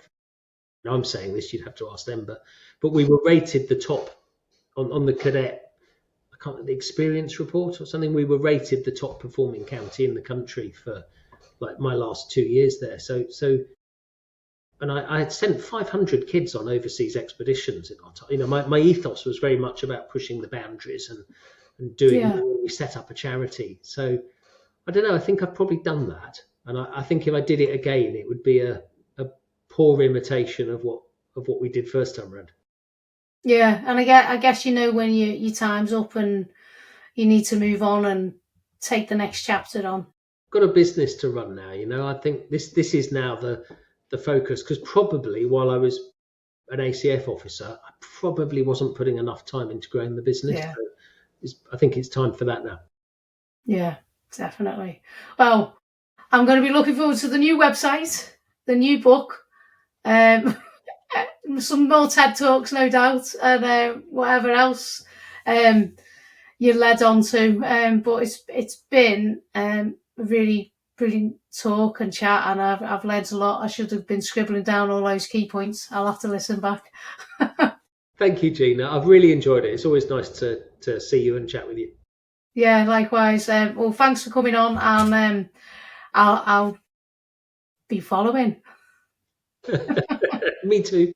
I'm saying this, you'd have to ask them, but we were rated the top on the cadet, I can't the experience report or something. We were rated the top performing county in the country for like my last 2 years there. And I had sent 500 kids on overseas expeditions in our time. My ethos was very much about pushing the boundaries and doing Yeah. more. We set up a charity. So I don't know. I think I've probably done that, and I think if I did it again, it would be a poor imitation of what we did first time around. Yeah, and I guess when your time's up and you need to move on and take the next chapter on. Got a business to run now. I think this is now the focus, because probably while I was an ACF officer, I probably wasn't putting enough time into growing the business. Yeah. So I think it's time for that now. Yeah, definitely. Well, I'm going to be looking forward to the new website, the new book, some more TED Talks, no doubt, and whatever else you led on to. But it's been a really brilliant talk and chat, and I've learned a lot. I should have been scribbling down all those key points. I'll have to listen back. Thank you, Gina. I've really enjoyed it. It's always nice to see you and chat with you. Yeah, likewise. Well, thanks for coming on, and I'll be following. Me too.